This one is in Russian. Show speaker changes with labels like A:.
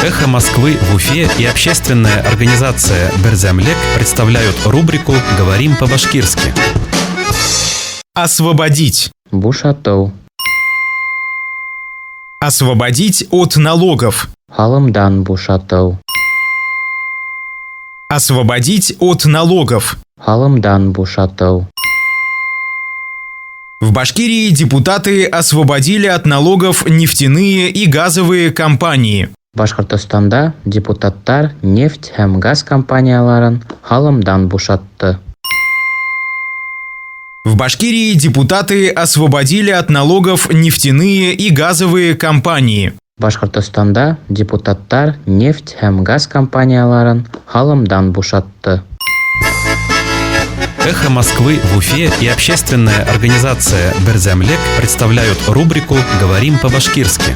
A: «Эхо Москвы» в Уфе и общественная организация «Берзямлек» представляют рубрику «Говорим по-башкирски».
B: Освободить.
C: Бушату.
B: Освободить от налогов.
C: Халымдан бушату.
B: Освободить от налогов.
C: Халымдан бушату.
B: В Башкирии депутаты освободили от налогов нефтяные и газовые компании.
C: Башкортостанда депутаттар нефть һәм газ компанияларын халымдан бушатты.
B: В Башкирии депутаты освободили от налогов нефтяные и газовые компании.
C: Башкортостанда депутаттар нефть һәм газ компанияларын халымдан бушатты.
A: «Эхо Москвы» в Уфе и общественная организация «Берзямлек» представляют рубрику «Говорим по-башкирски».